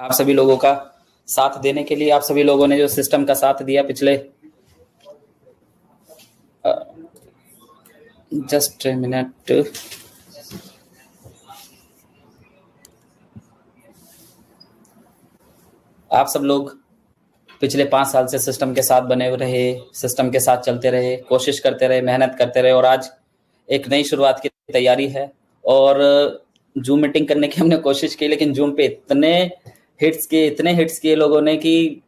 आप सभी लोगों का साथ देने के लिए, आप सभी लोगों ने जो सिस्टम का साथ दिया पिछले जस्ट ए मिनट। आप सब लोग पिछले 5 साल से सिस्टम के साथ बने रहे, सिस्टम के साथ चलते रहे, कोशिश करते रहे, मेहनत करते रहे और आज एक नई शुरुआत की तैयारी है। और जूम मीटिंग करने की हमने कोशिश की, लेकिन जूम पे इतने हिट्स किए लोगों ने कि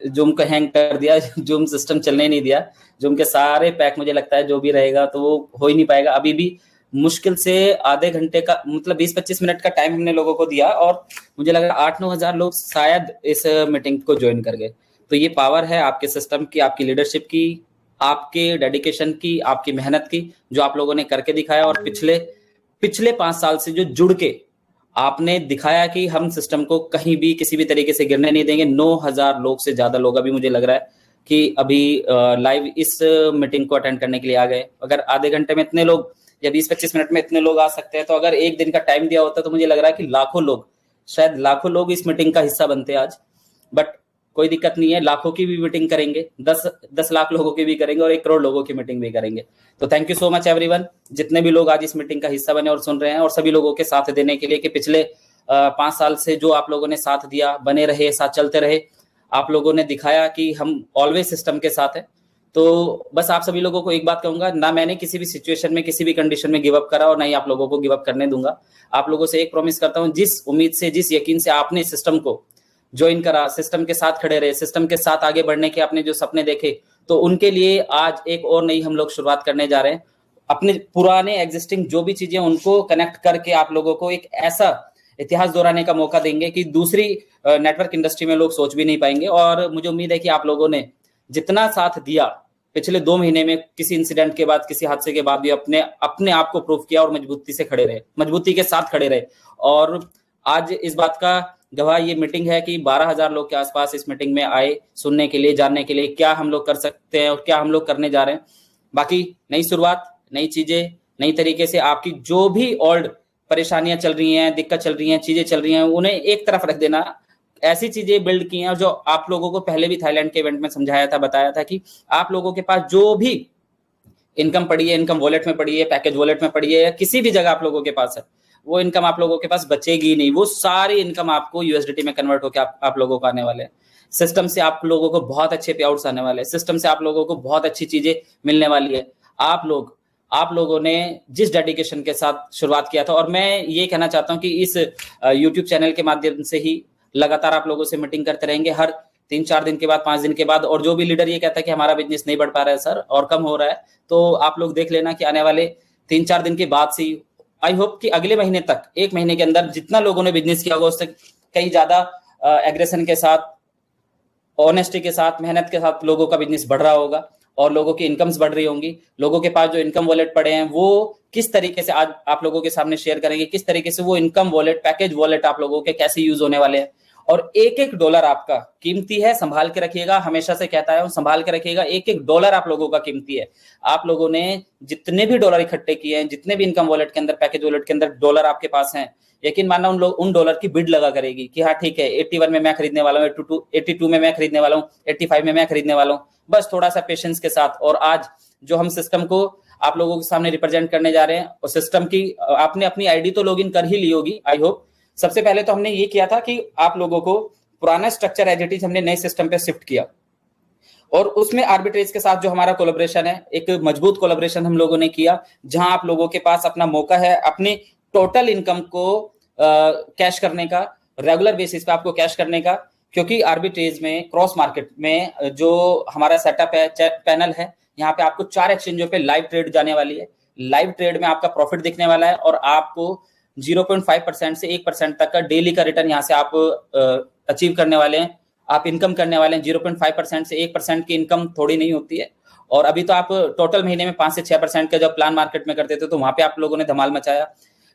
जूम को हैंग कर दिया। जूम सिस्टम चलने नहीं दिया। जूम के सारे पैक मुझे लगता है जो भी रहेगा तो वो हो ही नहीं पाएगा। अभी भी मुश्किल से आधे घंटे का मतलब 20-25 मिनट का टाइम हमने लोगों को दिया और मुझे लग रहा है 8-9 हजार लोग शायद इस मीटिंग को ज्वाइन कर गए। तो ये पावर है आपके सिस्टम की, आपकी लीडरशिप की, आपके डेडिकेशन की, आपकी मेहनत की, जो आप लोगों ने करके दिखाया। और पिछले 5 साल से जो जुड़ के आपने दिखाया कि हम सिस्टम को कहीं भी किसी भी तरीके से गिरने नहीं देंगे। 9,000 लोग से ज्यादा लोग अभी मुझे लग रहा है कि अभी लाइव इस मीटिंग को अटेंड करने के लिए आ गए। अगर आधे घंटे में इतने लोग या 20-25 मिनट में इतने लोग आ सकते हैं, तो अगर एक दिन का टाइम दिया होता तो मुझे लग रहा है कि लाखों लोग, शायद लाखों लोग इस मीटिंग का हिस्सा बनते आज। बट कोई दिक्कत नहीं है, लाखों की भी मीटिंग करेंगे, 10 लाख लोगों की भी करेंगे और 1 करोड़ लोगों की मीटिंग भी करेंगे। तो thank you so much everyone, जितने भी लोग आज इस मीटिंग का हिस्सा बने और सुन रहे हैं, और सभी लोगों के साथ देने के लिए कि पिछले 5 साल से जो आप लोगों ने साथ दिया, बने रहे, साथ चलते रहे। आप लोगों ने दिखाया कि हम ऑलवेज सिस्टम के साथ है। तो बस आप सभी लोगों को एक बात कहूंगा, ना मैंने किसी भी सिचुएशन में, किसी भी कंडीशन में गिव अप करा और ना ही आप लोगों को गिव अप करने दूंगा। आप लोगों से एक प्रॉमिस करता हूं, जिस उम्मीद से, जिस यकीन से आपने सिस्टम को ज्वाइन करा, सिस्टम के साथ खड़े रहे, सिस्टम के साथ आगे बढ़ने के आपने जो सपने देखे, तो उनके लिए आज एक और नई हम लोग शुरुआत करने जा रहे हैं। अपने पुराने एग्जिस्टिंग जो भी चीजें उनको कनेक्ट करके आप लोगों को एक ऐसा इतिहास दोहराने का मौका देंगे कि दूसरी नेटवर्क इंडस्ट्री में लोग सोच भी नहीं पाएंगे। और मुझे उम्मीद है कि आप लोगों ने जितना साथ दिया पिछले 2 महीने में, किसी इंसिडेंट के बाद, किसी हादसे के बाद भी अपने आप को प्रूव किया और मजबूती से खड़े रहे, मजबूती के साथ खड़े रहे। और आज इस बात का गवाह ये मीटिंग है कि 12,000 लोग के आसपास इस मीटिंग में आए, सुनने के लिए, जानने के लिए क्या हम लोग कर सकते हैं और क्या हम लोग करने जा रहे हैं। बाकी नई शुरुआत, नई चीजें, नई तरीके से आपकी जो भी ओल्ड परेशानियां चल रही हैं, दिक्कत चल रही हैं, चीजें चल रही हैं, उन्हें एक तरफ रख देना। ऐसी चीजें बिल्ड की हैं जो आप लोगों को पहले भी थाईलैंड के इवेंट में समझाया था, बताया था कि आप लोगों के पास जो भी इनकम पड़ी है, इनकम वॉलेट में पड़ी है, पैकेज वॉलेट में पड़ी है, या किसी भी जगह आप लोगों के पास है, वो इनकम आप लोगों के पास बचेगी नहीं। वो सारी इनकम आपको यूएसडीटी में कन्वर्ट होकर आप लोगों को आने वाले हैं। सिस्टम से आप लोगों को बहुत अच्छे पे आउट्स आने वाले हैं। सिस्टम से आप लोगों को बहुत अच्छी चीजें मिलने वाली है। आप लोगों ने जिस डेडिकेशन के साथ शुरुआत किया था, और मैं ये कहना चाहता हूं कि इस यूट्यूब चैनल के माध्यम से ही लगातार आप लोगों से मीटिंग करते रहेंगे, हर 3-4 दिन के बाद, 5 दिन के बाद। और जो भी लीडर ये कहता है कि हमारा बिजनेस नहीं बढ़ पा रहा है सर और कम हो रहा है, तो आप लोग देख लेना कि आने वाले 3-4 दिन के बाद से, आई होप कि अगले महीने तक, 1 महीने के अंदर जितना लोगों ने बिजनेस किया होगा उससे कहीं ज्यादा एग्रेशन के साथ, ऑनेस्टी के साथ, मेहनत के साथ लोगों का बिजनेस बढ़ रहा होगा और लोगों की इनकम्स बढ़ रही होंगी। लोगों के पास जो इनकम वॉलेट पड़े हैं वो किस तरीके से आज आप लोगों के सामने शेयर करेंगे, किस तरीके से वो इनकम वॉलेट, पैकेज वॉलेट आप लोगों के कैसे यूज होने वाले हैं। और एक एक डॉलर आपका कीमती है, संभाल के रखिएगा। हमेशा से कहता है संभाल के रखिएगा। एक एक डॉलर आप लोगों का कीमती है। आप लोगों ने जितने भी डॉलर इकट्ठे किए हैं, जितने भी इनकम वॉलेट के अंदर, पैकेज वॉलेट के अंदर डॉलर आपके पास हैं, यकीन मानना उन डॉलर की बिड लगा करेगी कि हाँ ठीक है, 81 में मैं खरीदने वाला हूँ, 82 में मैं खरीदने वाला हूँ, 85 में मैं खरीदने वाला हूँ। बस थोड़ा सा पेशेंस के साथ। और आज जो हम सिस्टम को आप लोगों के सामने रिप्रेजेंट करने जा रहे हैं, और सिस्टम की आपने अपनी आईडी तो लॉगिन कर ही ली होगी, आई होप। सबसे पहले तो हमने ये किया था कि आप लोगों को पुराना स्ट्रक्चर एज इट इज हमने नए सिस्टम पे शिफ्ट किया, और उसमें आर्बिट्रेज के साथ जो हमारा कोलैबोरेशन है, एक मजबूत कोलैबोरेशन हम लोगों ने किया, जहां आप लोगों के पास अपना मौका है अपनी टोटल इनकम को कैश करने का, रेगुलर बेसिस पे आपको कैश करने का। क्योंकि आर्बिट्रेज में, क्रॉस मार्केट में जो हमारा सेटअप है, पैनल है, यहाँ पे आपको 4 एक्सचेंजों पे लाइव ट्रेड जाने वाली है। लाइव ट्रेड में आपका प्रॉफिट दिखने वाला है, और आपको 0.5% से 1% तक का डेली का रिटर्न यहाँ से आप अचीव करने वाले हैं। आप इनकम करने वाले हैं। 0.5% से 1% की इनकम थोड़ी नहीं होती है। और अभी तो आप टोटल महीने में 5 से 6% का जब प्लान मार्केट में करते थे, तो वहां पे आप लोगों ने धमाल मचाया।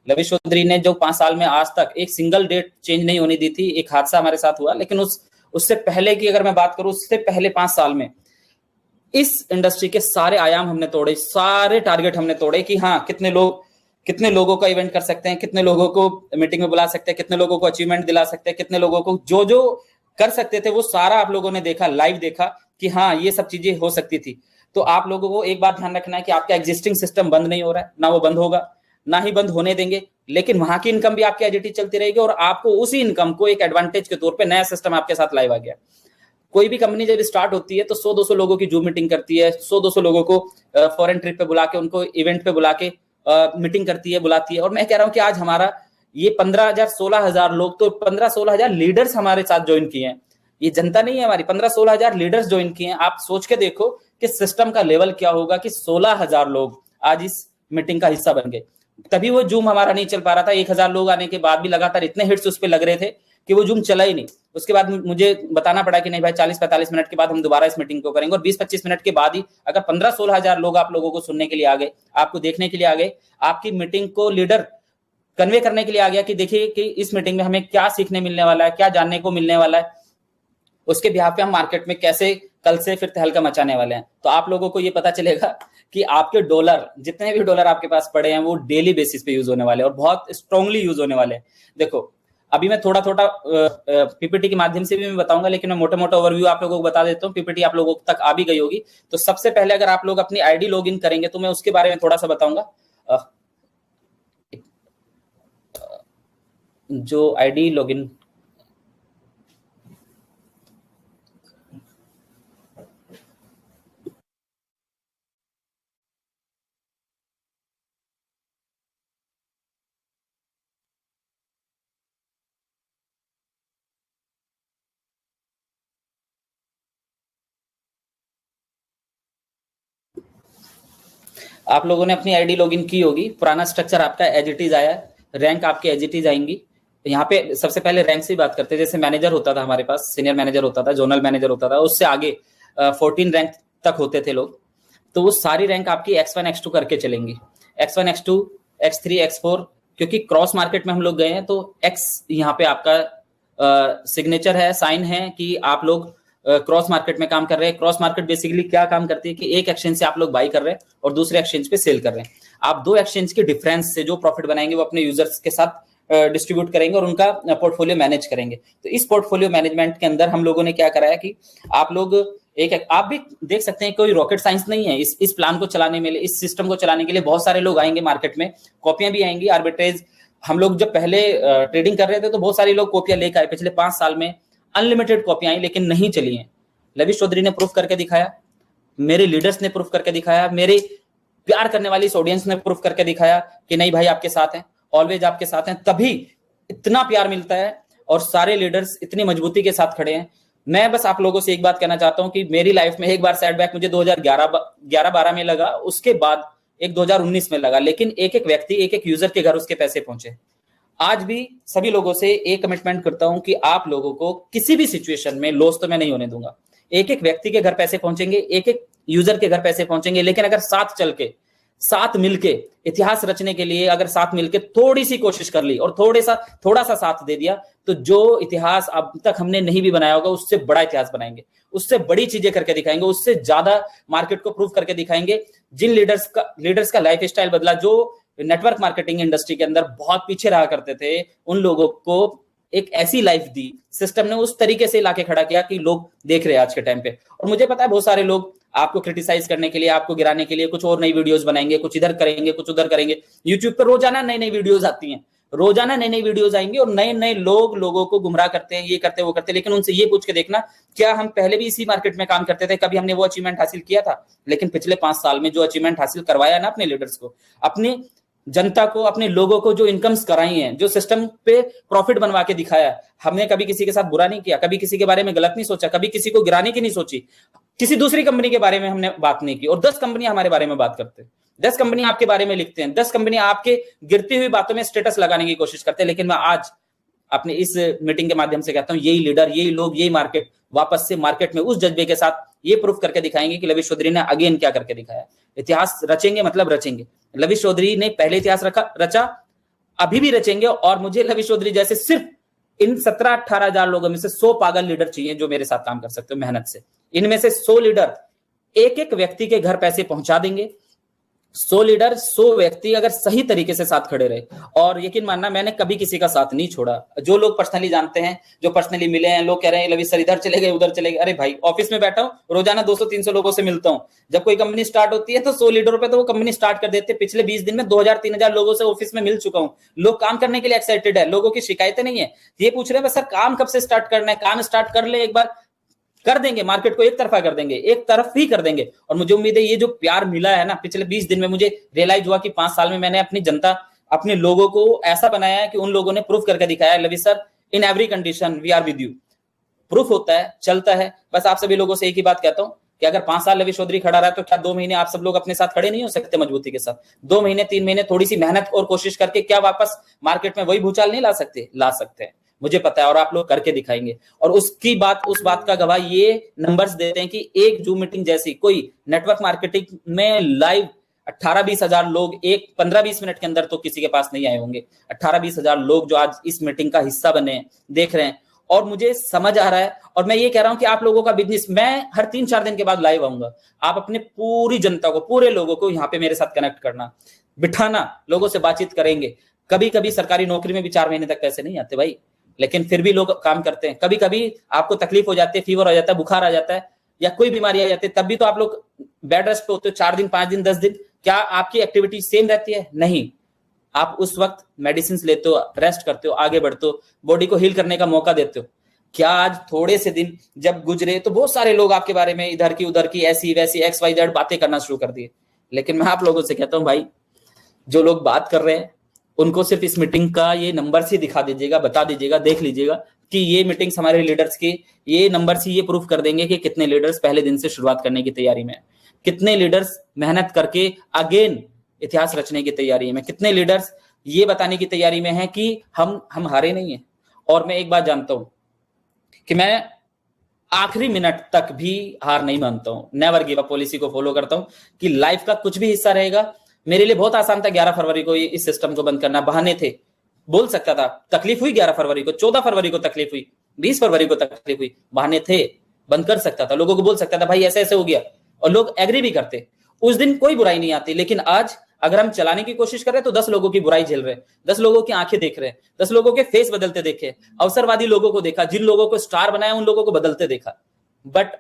लविश चौधरी ने जो 5 साल में आज तक एक सिंगल डेट चेंज नहीं होने दी थी। एक हादसा हमारे साथ हुआ, लेकिन उससे पहले की अगर मैं बात करूं, उससे पहले 5 साल में इस इंडस्ट्री के सारे आयाम हमने तोड़े, सारे टारगेट हमने तोड़े कि हाँ कितने लोग कितने लोगों का इवेंट कर सकते हैं, कितने लोगों को मीटिंग में बुला सकते हैं, कितने लोगों को अचीवमेंट दिला सकते हैं, कितने लोगों को जो जो कर सकते थे वो सारा आप लोगों ने देखा, लाइव देखा कि हाँ ये सब चीजें हो सकती थी। तो आप लोगों को एक बात ध्यान रखना है कि आपका एग्जिस्टिंग सिस्टम बंद नहीं हो रहा है, ना वो बंद होगा, ना ही बंद होने देंगे, लेकिन वहां की इनकम भी आपकी एज इट इज चलती रहेगी और आपको उसी इनकम को एक एडवांटेज के तौर पे नया सिस्टम आपके साथ लाइव आ गया। कोई भी कंपनी जब स्टार्ट होती है तो 100-200 लोगों की जूम मीटिंग करती है, 100-200 लोगों को फॉरेन ट्रिप पे बुला के, उनको इवेंट पे बुला के मीटिंग करती है, बुलाती है। और मैं कह रहा हूं कि आज हमारा ये 15,000 16,000 लोग, तो 15-16,000 लीडर्स हमारे साथ ज्वाइन किए हैं। ये जनता नहीं है हमारी, 15-16,000 लीडर्स ज्वाइन किए हैं। आप सोच के देखो कि सिस्टम का लेवल क्या होगा कि 16,000 लोग आज इस मीटिंग का हिस्सा बन गए। तभी वो जूम हमारा नहीं चल पा रहा था। 1,000 लोग आने के बाद भी लगातार इतने हिट्स उस पर लग रहे थे कि वो जूम चला ही नहीं। उसके बाद मुझे बताना पड़ा कि नहीं भाई 40-45 मिनट के बाद हम दोबारा इस मीटिंग को करेंगे। और 20-25 मिनट के बाद ही अगर 15-16,000 लोग आप लोगों को सुनने के लिए आ गए, आपको देखने के लिए आ गए, आपकी मीटिंग को लीडर कन्वे करने के लिए आ गया कि देखिए कि इस मीटिंग में हमें क्या सीखने मिलने वाला है, क्या जानने को मिलने वाला है, उसके बिहाफ पे हम मार्केट में कैसे कल से फिर तहलका मचाने वाले हैं। तो आप लोगों को ये पता चलेगा कि आपके डॉलर, जितने भी डॉलर आपके पास पड़े हैं, वो डेली बेसिस पे यूज होने वाले हैं और बहुत स्ट्रांगली यूज होने वाले हैं। देखो अभी मैं थोड़ा थोड़ा पीपीटी के माध्यम से भी मैं बताऊंगा, लेकिन मैं मोटा मोटा ओवरव्यू आप लोगों को बता देता हूँ। पीपीटी आप लोगों तक आ भी गई होगी। तो सबसे पहले अगर आप लोग अपनी आईडी लॉगिन करेंगे तो मैं उसके बारे में थोड़ा सा बताऊंगा। जो आईडी लॉगिन, आप लोगों ने अपनी आईडी लॉगिन की होगी, पुराना स्ट्रक्चर आपका एज इट इज आया, रैंक आपके एज इट इज आएंगी। यहाँ पे सबसे पहले रैंक से बात करते हैं। जैसे मैनेजर होता था हमारे पास, सीनियर मैनेजर होता था, जोनल मैनेजर होता था, उससे आगे 14 रैंक तक होते थे लोग। तो वो सारी रैंक आपकी X1 X2 करके चलेंगी, X1 X2 X3 X4, क्योंकि क्रॉस मार्केट में हम लोग गए हैं। तो X यहाँ पे आपका सिग्नेचर है, साइन है कि आप लोग क्रॉस मार्केट में काम कर रहे हैं। क्रॉस मार्केट बेसिकली क्या काम करती है कि एक एक्सचेंज से आप लोग बाई कर रहे हैं और दूसरे एक्सचेंज पे सेल कर रहे हैं। आप दो एक्सचेंज के डिफरेंस से जो प्रॉफिट बनाएंगे वो अपने यूजर्स के साथ डिस्ट्रीब्यूट करेंगे और उनका पोर्टफोलियो मैनेज करेंगे। तो इस पोर्टफोलियो मैनेजमेंट के अंदर हम लोगों ने क्या कराया कि आप लोग आप भी देख सकते हैं, कोई रॉकेट साइंस नहीं है इस प्लान को चलाने में, इस सिस्टम को चलाने के लिए बहुत सारे लोग आएंगे मार्केट में, कॉपियां भी आएंगी, आर्बिट्रेज। हम लोग जब पहले ट्रेडिंग कर रहे थे तो बहुत सारे लोग कॉपियां लेकर आए, पिछले 5 साल में अनलिमिटेड कॉपियां आई, लेकिन नहीं चली हैं। लविश चौधरी ने प्रूफ करके दिखाया, मेरे लीडर्स ने प्रूफ करके दिखाया, मेरे प्यार करने वाली इस ऑडियंस ने प्रूफ करके दिखाया कि नहीं भाई आपके साथ हैं, ऑलवेज आपके साथ हैं। तभी इतना प्यार मिलता है और सारे लीडर्स इतनी मजबूती के साथ खड़े हैं। मैं बस आप लोगों से एक बात कहना चाहता हूं कि मेरी लाइफ में एक बार सेटबैक मुझे 2011-12 में लगा, उसके बाद एक 2019 में लगा, लेकिन एक एक व्यक्ति, एक एक यूजर के घर उसके पैसे पहुंचे। आज भी सभी लोगों से एक कमिटमेंट करता हूं कि आप लोगों को किसी भी सिचुएशन में लॉस तो मैं नहीं होने दूंगा। एक एक व्यक्ति के घर पैसे पहुंचेंगे, एक एक यूजर के घर पैसे पहुंचेंगे, लेकिन अगर साथ चल के, साथ मिलके इतिहास रचने के लिए अगर साथ मिलके थोड़ी सी कोशिश कर ली और थोड़ा सा साथ दे दिया, तो जो इतिहास अब तक हमने नहीं भी बनाया होगा उससे बड़ा इतिहास बनाएंगे, उससे बड़ी चीजें करके दिखाएंगे, उससे ज्यादा मार्केट को प्रूव करके दिखाएंगे। जिन लीडर्स का लाइफ स्टाइल बदला, जो नेटवर्क मार्केटिंग इंडस्ट्री के अंदर बहुत पीछे रहा करते थे, उन लोगों को एक ऐसी लाइफ दी सिस्टम ने, उस तरीके से लाके खड़ा किया कि लोग देख रहे हैं आज के टाइम पे। और मुझे पता है बहुत सारे लोग आपको क्रिटिसाइज करने के लिए, आपको गिराने के लिए कुछ और नई वीडियोस बनाएंगे, कुछ इधर करेंगे, कुछ उधर करेंगे। यूट्यूब पर रोजाना नई नई वीडियोस आती हैं, रोजाना नई नई वीडियोस आएंगी और नए नए लोगों को गुमराह करते हैं, ये करते वो करते। लेकिन उनसे ये पूछ के देखना, क्या हम पहले भी इसी मार्केट में काम करते थे, कभी हमने वो अचीवमेंट हासिल किया था? लेकिन पिछले 5 साल में जो अचीवमेंट हासिल करवाया ना अपने लीडर्स को, अपनी जनता को, अपने लोगों को जो इनकम्स कराई हैं, जो सिस्टम पे प्रॉफिट बनवा के दिखाया, हमने कभी किसी के साथ बुरा नहीं किया, कभी किसी के बारे में गलत नहीं सोचा, कभी किसी को गिराने की नहीं सोची, किसी दूसरी कंपनी के बारे में हमने बात नहीं की। और 10 कंपनियां हमारे बारे में बात करते हैं, 10 कंपनियां आपके बारे में लिखते हैं, 10 कंपनियां आपके गिरती हुई बातों में स्टेटस लगाने की कोशिश करते हैं। लेकिन मैं आज अपने इस मीटिंग के माध्यम से कहता हूं, यही लीडर, यही लोग, यही मार्केट वापस से मार्केट में उस जज्बे के साथ ये प्रूफ करके दिखाएंगे कि लविश चौधरी ने अगेन क्या करके दिखाया। इतिहास रचेंगे, मतलब रचेंगे। लविश चौधरी ने पहले इतिहास रचा, अभी भी रचेंगे। और मुझे लविश चौधरी जैसे सिर्फ इन 17-18 हजार लोगों में से 100 पागल लीडर चाहिए जो मेरे साथ काम कर सकते हो मेहनत से। इनमें से 100 लीडर एक एक व्यक्ति के घर पैसे पहुंचा देंगे, 100 लीडर 100 व्यक्ति अगर सही तरीके से साथ खड़े रहे, और यकीन मानना मैंने कभी किसी का साथ नहीं छोड़ा। जो लोग पर्सनली जानते हैं, जो पर्सनली मिले हैं, लोग कह रहे हैं लवी सर इधर चले गए उधर चले गए। अरे भाई, ऑफिस में बैठा हूं, रोजाना 200-300 लोगों से मिलता हूं। जब कोई कंपनी स्टार्ट होती है तो 100 लीडरों पे तो वो कंपनी स्टार्ट कर देते हैं। पिछले 20 दिन में 2000-3000 लोगों से ऑफिस में मिल चुका हूं। लोग काम करने के लिए एक्साइटेड है, लोगों की शिकायतें नहीं है। ये पूछ रहे हैं सर काम कब से स्टार्ट करना है, काम स्टार्ट कर ले एक बार, कर देंगे, मार्केट को एक तरफा कर देंगे, एक तरफ ही कर देंगे। और मुझे उम्मीद है ये जो प्यार मिला है ना पिछले 20 दिन में, मुझे रियलाइज हुआ कि 5 साल में मैंने अपनी जनता, अपने लोगों को ऐसा बनाया है कि उन लोगों ने प्रूफ करके दिखाया है, लवी sir in every condition we are with you. Proof होता है, चलता है। बस आप सभी लोगों से एक ही बात कहता हूं कि अगर 5 साल लवी चौधरी खड़ा रहा तो क्या 2 महीने आप सब लोग अपने साथ खड़े नहीं हो सकते मजबूती के साथ? 2 महीने 3 महीने थोड़ी सी मेहनत और कोशिश करके क्या वापस मार्केट में वही भूचाल नहीं ला सकते? ला सकते हैं, मुझे पता है, और आप लोग करके दिखाएंगे। और उस बात का गवाह ये नंबर्स देते हैं कि एक जूम मीटिंग जैसी कोई नेटवर्क मार्केटिंग में लाइव 18-20 हजार लोग एक 15-20 मिनट के अंदर तो किसी के पास नहीं आए होंगे। 18-20 हजार लोग जो आज इस मीटिंग का हिस्सा बने हैं, देख रहे हैं, और मुझे समझ आ रहा है। और मैं ये कह रहा हूं कि आप लोगों का बिजनेस, मैं हर 3-4 दिन के बाद लाइव आऊंगा। आप अपने पूरी जनता को, पूरे लोगों को यहाँ पे मेरे साथ कनेक्ट करना, बिठाना, लोगों से बातचीत करेंगे। कभी कभी सरकारी नौकरी में भी 4 महीने तक पैसे नहीं आते भाई, लेकिन फिर भी लोग काम करते हैं। कभी कभी आपको तकलीफ हो जाती है, फीवर हो जाता है, बुखार आ जाता है, या कोई बीमारी आ जाती है, तब भी तो आप लोग बेड रेस्ट पे होते हो 4 दिन, 5 दिन, 10 दिन। क्या आपकी एक्टिविटी सेम रहती है? नहीं। आप उस वक्त मेडिसिन लेते हो, रेस्ट करते हो, आगे बढ़ते हो, बॉडी को हील करने का मौका देते हो। क्या आज थोड़े से दिन जब गुजरे तो बहुत सारे लोग आपके बारे में इधर की उधर की ऐसी वैसी XYZ बातें करना शुरू कर दिए। लेकिन मैं आप लोगों से कहता हूं भाई, जो लोग बात कर रहे हैं उनको सिर्फ इस मीटिंग का ये नंबर से दिखा दीजिएगा, बता दीजिएगा, देख लीजिएगा कि ये मीटिंग्स हमारे लीडर्स की, ये नंबर से ये प्रूफ कर देंगे कि कितने लीडर्स पहले दिन से शुरुआत करने की तैयारी में, कितने लीडर्स मेहनत करके अगेन इतिहास रचने की तैयारी में, कितने लीडर्स ये बताने की तैयारी में है कि हम हारे नहीं है। और मैं एक बात जानता हूं कि मैं आखिरी मिनट तक भी हार नहीं मानता हूं, नेवर गिव अप पॉलिसी को फॉलो करता हूं कि लाइफ का कुछ भी हिस्सा रहेगा। मेरे लिए बहुत आसान था 11 फरवरी को इस सिस्टम को बंद करना, बहाने थे, बोल सकता था। तकलीफ हुई 11 फरवरी को, 14 फरवरी को तकलीफ हुई, 20 फरवरी को तकलीफ हुई, बहाने थे, बंद कर सकता था, लोगों को बोल सकता था भाई ऐसे ऐसे हो गया, और लोग एग्री भी करते। उस दिन कोई बुराई नहीं आती। लेकिन आज अगर हम चलाने की कोशिश करें तो 10 लोगों की बुराई झेल रहे हैं, 10 लोगों की आंखें देख रहे हैं, 10 लोगों के फेस बदलते देखे, अवसरवादी लोगों को देखा, जिन लोगों को स्टार बनाया उन लोगों को बदलते देखा। बट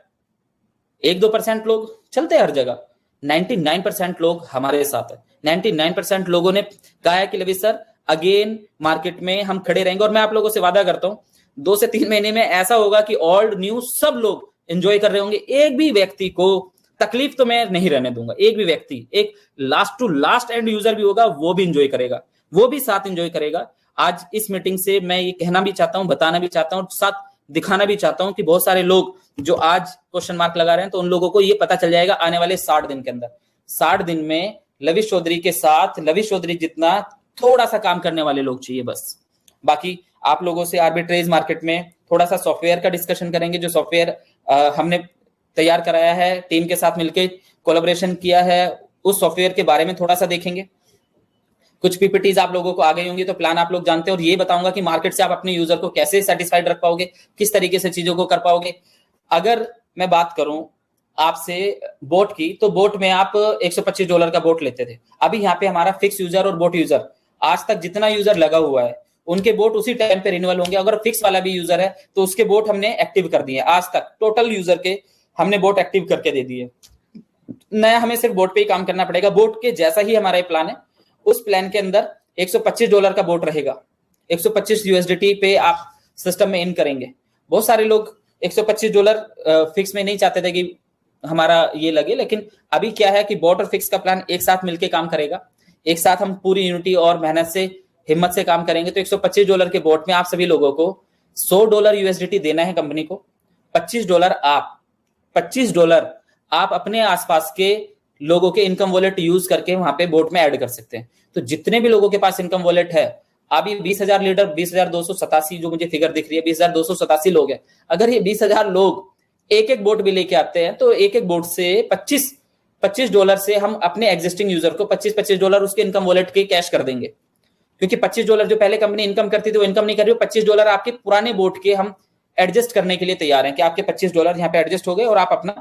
1-2% लोग चलते हैं हर जगह, 99% लोग हमारे साथ है। 99% लोगों ने कहा है कि लवी सर अगेन मार्केट में हम खड़े रहेंगे। और मैं आप लोगों से वादा करता हूं 2 से 3 महीने में ऐसा होगा कि ओल्ड न्यू सब लोग एंजॉय कर रहे होंगे। एक भी व्यक्ति को तकलीफ तो मैं नहीं रहने दूंगा। एक भी व्यक्ति, एक last to last end user भी होगा, वो भी एंजॉय करेगा, वो भी साथ एंजॉय करेगा। आज इस मीटिंग से मैं ये कहना भी चाहता हूं, बताना भी चाहता हूं, साथ दिखाना भी चाहता हूं कि बहुत सारे लोग जो आज क्वेश्चन मार्क लगा रहे हैं, तो उन लोगों को ये पता चल जाएगा आने वाले 60 दिन के अंदर। 60 दिन में लवी चौधरी के साथ लवी चौधरी जितना थोड़ा सा काम करने वाले लोग चाहिए बस। बाकी आप लोगों से आर्बिट्रेज मार्केट में थोड़ा सा सॉफ्टवेयर का डिस्कशन करेंगे। जो सॉफ्टवेयर हमने तैयार कराया है, टीम के साथ मिलकर कोलैबोरेशन किया है, उस सॉफ्टवेयर के बारे में थोड़ा सा देखेंगे। कुछ पीपीटीज आप लोगों को आ गई होंगी तो प्लान आप लोग जानते हैं, और ये बताऊंगा कि मार्केट से आप अपने यूजर को कैसे सेटिस्फाइड रख पाओगे, किस तरीके से चीजों को कर पाओगे। अगर मैं बात करूं आपसे बोट की, तो बोट में आप $125 का बोट लेते थे। अभी यहाँ पे हमारा फिक्स यूजर और बोट यूजर, आज तक जितना यूजर लगा हुआ है उनके बोट उसी टाइम पे रिन्यूअल होंगे। अगर फिक्स वाला भी यूजर है तो उसके बोट हमने एक्टिव कर दिए। आज तक टोटल यूजर के हमने बोट एक्टिव करके दे दिए। नया हमें सिर्फ बोट पे ही काम करना पड़ेगा। बोट के जैसा ही हमारा प्लान है, उस प्लान के अंदर $125 का बोट रहेगा। $125 पे आप सिस्टम में इन करेंगे। बहुत सारे लोग $125 फिक्स में नहीं चाहते थे कि हमारा ये लगे, लेकिन अभी क्या है कि बोट और फिक्स का प्लान एक साथ मिलके काम करेगा। एक साथ हम पूरी यूनिटी और मेहनत से, हिम्मत से काम करेंगे। तो $125 के बोट में आप सभी लोगों को $100 USDT देना है कंपनी को। $25 आप अपने आसपास के लोगों के इनकम वॉलेट यूज करके वहां पे बोट में ऐड कर सकते हैं। तो जितने भी लोगों के पास इनकम वॉलेट है, अभी 20,000 लीडर, 20,287 जो मुझे फिगर दिख रही है, 20,287 लोग हैं। अगर ये 20,000 लोग एक एक बोट भी लेके आते हैं तो एक एक बोट से $25 से हम अपने एग्जिस्टिंग यूजर को $25 उसके इनकम वॉलेट के कैश कर देंगे। क्योंकि $25 जो पहले कंपनी इनकम करती थी वो इनकम नहीं कर रही हो। $25 आपके पुराने बोट के हम एडजस्ट करने के लिए तैयार हैं कि आपके $25 यहाँ पे एडजस्ट हो गए और आप अपना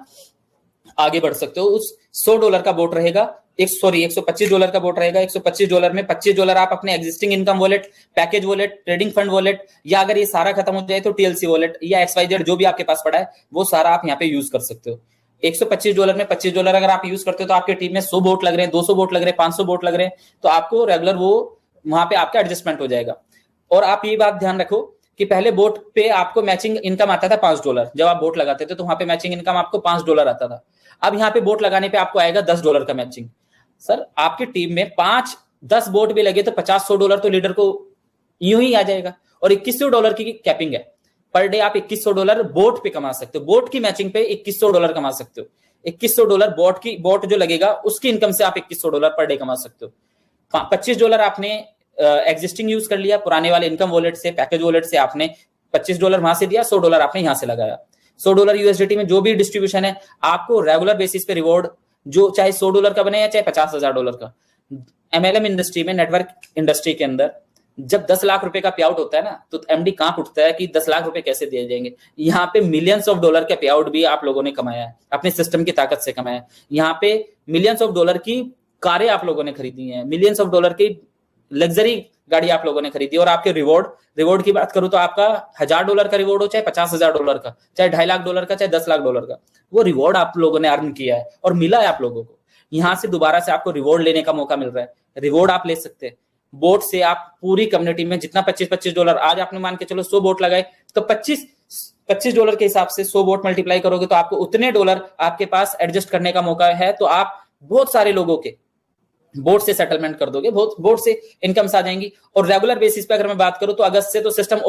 आगे बढ़ सकते हो। उस $100 का बोट रहेगा, $125 का बोट रहेगा। $125 में $25 आप अपने existing income wallet, package wallet, trading fund wallet, या अगर ये सारा खत्म हो जाए तो TLC वॉलेट या XYZ जो भी आपके पास पड़ा है वो सारा आप यहाँ पे यूज कर सकते हो। $125 में $25 अगर आप यूज करते हो तो आपके टीम में 100 बोट लग रहे हैं, 200 बोट लग रहे हैं, 500 बोट लग रहे हैं, तो आपको रेगुलर वो वहां पे आपका एडजस्टमेंट हो जाएगा। और आप ये बात ध्यान रखो कि पहले बोट पे आपको मैचिंग इनकम आता था $5। जब आप बोट लगाते थे तो वहां पे मैचिंग इनकम आपको $5 आता था। अब यहाँ पे बोट लगाने पे आपको आएगा $10 का मैचिंग। सर आपकी टीम में 5-10 बोट भी लगे तो $50-100 तो लीडर को यूं ही आ जाएगा। और $2100 की कैपिंग है, पर डे आप $2100 बोट पे कमा सकते हो। बोट की मैचिंग पे $2100 कमा सकते हो। $2100 बोट जो लगेगा उसकी इनकम से आप $2100 पर डे कमा सकते हो। $25 आपने एग्जिस्टिंग यूज कर लिया पुराने वाले इनकम वॉलेट से, पैकेज वॉलेट से, आपने $25 वहां से दिया, $100 आपने यहां से लगाया। $100 USDT में जो भी डिस्ट्रीब्यूशन है आपको रेगुलर बेसिस पे रिवॉर्ड, जो चाहे $100 का बने या चाहे $50,000 का। MLM इंडस्ट्री में, नेटवर्क इंडस्ट्री के अंदर जब 10 लाख रुपए का पे आउट होता है ना, तो MD कांप उठता है कि 10 लाख रुपए कैसे दिए जाएंगे। यहाँ पे मिलियंस ऑफ डॉलर का पे आउट भी आप लोगों ने कमाया है, अपने सिस्टम की ताकत से कमाया है। यहाँ पे मिलियंस ऑफ डॉलर की कारें आप लोगों ने खरीदी हैं, मिलियंस ऑफ डॉलर की लग्जरी गाड़ी आप लोगों ने खरीदी। और आपके रिवॉर्ड की बात करूं तो आपका $1000 का रिवॉर्ड हो, चाहे $50,000 का, चाहे $2.5 लाख का, चाहे $10 लाख का, वो रिवॉर्ड आप लोगों ने अर्न किया है और मिला है आप लोगों को। यहां से दोबारा से आपको रिवॉर्ड लेने का मौका मिल रहा है। रिवॉर्ड आप ले सकते हैं बोट से। आप पूरी कम्युनिटी में जितना $25 आज आपने मान के चलो 100 बोट लगाए, तो $25 के हिसाब से 100 बोट मल्टीप्लाई करोगे तो आपको उतने डॉलर आपके पास एडजस्ट करने का मौका है। तो आप बहुत सारे लोगों के बोर्ड से सेटलमेंट कर दोगे, बोर्ड से इनकम्स आ जाएंगी। और रेगुलर बेसिस पे अगर मैं बात करूं तो अगस्त से तो system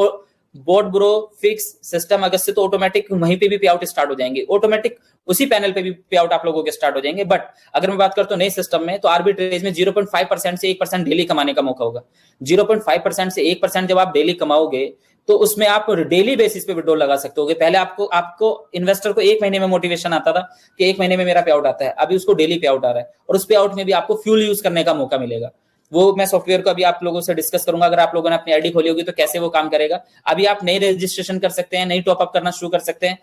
board bro fix system, अगस्त से तो ऑटोमेटिक वहीं पे भी पे आउट स्टार्ट हो जाएंगे, ऑटोमेटिक उसी पैनल पे भी पे आउट आप लोगों के स्टार्ट हो जाएंगे। बट अगर मैं बात करता हूं नए सिस्टम में, तो आर्बिट्रेज में 0.5% से 1% डेली कमाने का मौका होगा। 0.5% से 1% जब आप डेली कमाओगे तो उसमें आप डेली बेसिस पे विड्रॉल लगा सकते हो। पहले आपको इन्वेस्टर को 1 महीने में मोटिवेशन आता था कि 1 महीने में मेरा पे आउट आता है, अभी उसको डेली पे आउट आ रहा है। और उस पे आउट में भी आपको फ्यूल यूज करने का मौका मिलेगा। वो मैं सॉफ्टवेयर को अभी आप लोगों से डिस्कस करूंगा। अगर आप लोगों ने अपनी आईडी खोली होगी तो कैसे वो काम करेगा। अभी आप नई रजिस्ट्रेशन कर सकते हैं, नई टॉपअप करना शुरू कर सकते हैं।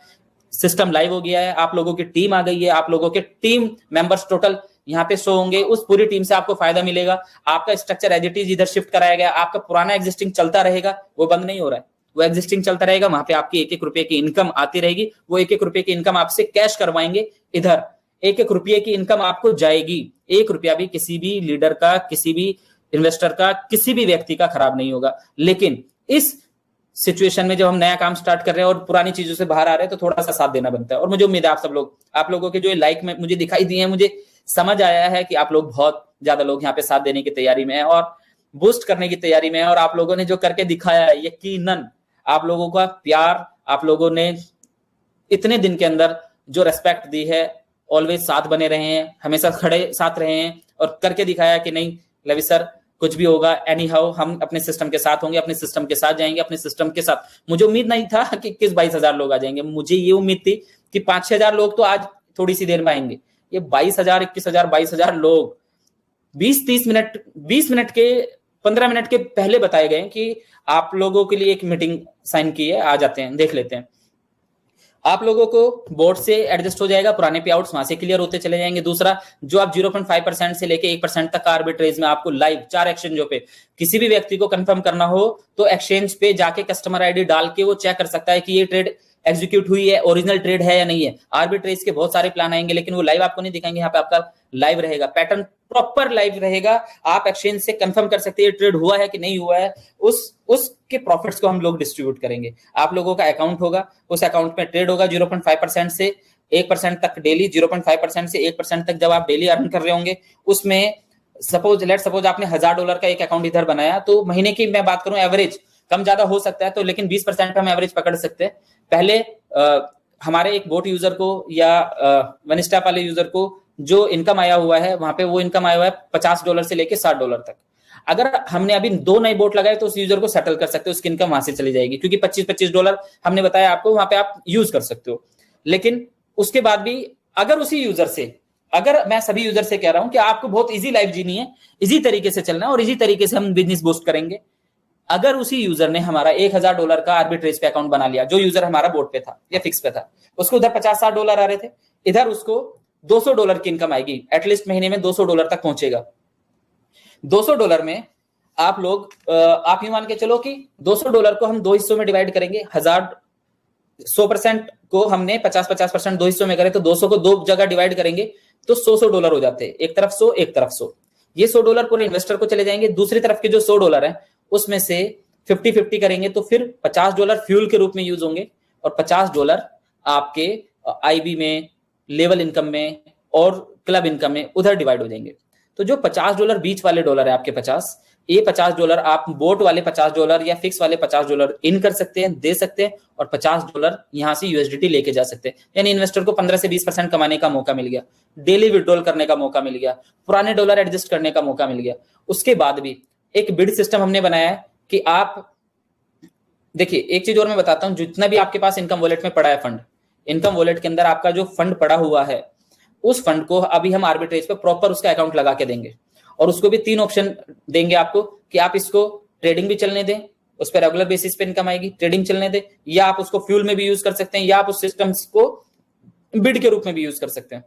सिस्टम लाइव हो गया है, आप लोगों की टीम आ गई है, आप लोगों के टीम मेंबर्स टोटल यहाँ पे शो होंगे। उस पूरी टीम से आपको फायदा मिलेगा। आपका स्ट्रक्चर एज इट इज इधर शिफ्ट कराया गया, आपका पुराना एग्जिस्टिंग चलता रहेगा, वो बंद नहीं हो रहा है, वो एग्जिस्टिंग चलता रहेगा। वहां पे आपकी $1-1 की इनकम आती रहेगी। वो $1-1 की इनकम आपसे कैश करवाएंगे, इधर $1-1 की इनकम आपको जाएगी। $1 भी किसी भी लीडर का, किसी भी इन्वेस्टर का, किसी भी व्यक्ति का खराब नहीं होगा। लेकिन इस सिचुएशन में जब हम नया काम स्टार्ट कर रहे हैं और पुरानी चीजों से बाहर आ रहे हैं, तो थोड़ा सा साथ देना बनता है। और मुझे उम्मीद है आप लोगों के जो लाइक में मुझे दिखाई दिए हैं, मुझे समझ आया है कि आप लोग बहुत ज्यादा लोग यहाँ पे साथ देने की तैयारी में है और बूस्ट करने की तैयारी में है। और आप लोगों ने जो करके दिखाया है, यकीनन आप लोगों का प्यार, आप लोगों ने इतने दिन के अंदर जो रेस्पेक्ट दी है, ऑलवेज साथ बने रहे हैं, हमेशा खड़े साथ रहे हैं और करके दिखाया कि नहीं लवी सर कुछ भी होगा एनी हाउ हम अपने सिस्टम के साथ होंगे, अपने सिस्टम के साथ जाएंगे, अपने सिस्टम के साथ। मुझे उम्मीद नहीं था कि 21-22 लोग आ जाएंगे। मुझे ये उम्मीद थी कि 5-6 लोग तो आज थोड़ी सी देर में आएंगे। ये 22,000, 21,000 लोग 20 मिनट के 15 मिनट के पहले बताए गए कि आप लोगों के लिए एक मीटिंग साइन की है, आ जाते हैं, देख लेते हैं। आप लोगों को बोर्ड से एडजस्ट हो जाएगा, पुराने पे आउट्स वहां से क्लियर होते चले जाएंगे। दूसरा, जो आप 0.5% से लेके 1% तक का आर्बिट्रेज में आपको लाइव 4 एक्सचेंजों पे किसी भी व्यक्ति को कंफर्म करना हो तो एक्सचेंज पे जाके कस्टमर आईडी डाल के वो चेक कर सकता है कि ये ट्रेड एग्जीक्यूट हुई है, ओरिजिनल ट्रेड है या नहीं है। आर्बिट्रेज के बहुत सारे प्लान आएंगे लेकिन वो लाइव आपको नहीं दिखाएंगे। यहाँ पे आपका लाइव रहेगा, पैटर्न प्रॉपर लाइव रहेगा। आप एक्सचेंज से कंफर्म कर सकते हैं ट्रेड हुआ है कि नहीं हुआ है। उसके प्रॉफिट्स को हम लोग डिस्ट्रीब्यूट करेंगे। आप लोगों का अकाउंट होगा, उस अकाउंट में ट्रेड होगा। 0.5% से 1% तक डेली, 0.5% से 1% तक जब आप डेली अर्न कर रहे होंगे, उसमें सपोज आपने $1000 का एक अकाउंट इधर बनाया, तो महीने की मैं बात करूं एवरेज कम ज्यादा हो सकता है, तो लेकिन 20% हम एवरेज पकड़ सकते हैं। पहले हमारे एक बोट यूजर को या वन स्टेप वाले यूजर को जो इनकम आया हुआ है, वहां पे वो इनकम आया हुआ है $50 से लेके $60 तक। अगर हमने अभी 2 नए बोट लगाए तो उस यूजर को सेटल कर सकते हो, उसकी इनकम वहां से चली जाएगी, क्योंकि $25 हमने बताया आपको, वहां पे आप यूज कर सकते हो। लेकिन उसके बाद भी अगर उसी यूजर से, अगर मैं सभी यूजर से कह रहा हूं कि आपको बहुत इजी लाइफ जीनी है, इजी तरीके से चलना है और इजी तरीके से हम बिजनेस बूस्ट करेंगे। अगर उसी यूजर ने हमारा $1000 का आर्बिट्रेज पे अकाउंट बना लिया, जो यूजर हमारा बोर्ड पे था या फिक्स पे था, उसको उधर $50-60 आ रहे थे, इधर उसको $200 की इनकम आएगी, एटलीस्ट महीने में $200 तक पहुंचेगा। $200 में आप लोग आप ये मान के चलो कि $200 को हम 2 हिस्सों में डिवाइड करेंगे। 100% को हमने 50-50% 2 हिस्सों में करें तो 200 को 2 जगह डिवाइड करेंगे तो $100 हो जाते हैं, एक तरफ 100 एक तरफ 100। ये $100 पूरे इन्वेस्टर को चले जाएंगे। दूसरी तरफ के जो $100 है उसमें से 50-50 करेंगे तो फिर $50 फ्यूल के रूप में यूज होंगे और $50 आपके आईबी में, लेवल इनकम में और क्लब इनकम में उधर डिवाइड हो जाएंगे। तो जो $50 बीच वाले डॉलर है आपके 50, ये $50 आप बोट वाले $50 या फिक्स वाले $50 इन कर सकते हैं, दे सकते हैं और $50 यहां से यूएसडीटी लेके जा सकते हैं। यानी इन्वेस्टर को 15 से 20% कमाने का मौका मिल गया, डेली विड्रॉल करने का मौका मिल गया, पुराने डॉलर एडजस्ट करने का मौका मिल गया। उसके बाद भी एक बिड सिस्टम हमने बनाया है कि आप देखिए, एक चीज और मैं बताता हूं, जितना भी आपके पास इनकम वॉलेट में पड़ा है फंड, इनकम वॉलेट के अंदर आपका जो फंड पड़ा हुआ है उस फंड को अभी हम आर्बिट्रेज पे प्रॉपर उसका अकाउंट लगा के देंगे और उसको भी 3 ऑप्शन देंगे आपको कि आप इसको ट्रेडिंग भी चलने दें, उस पर रेगुलर बेसिस पे इनकम आएगी, ट्रेडिंग चलने दें, या आप उसको फ्यूल में भी यूज कर सकते हैं, या आप उस सिस्टम को बिड के रूप में भी यूज कर सकते हैं।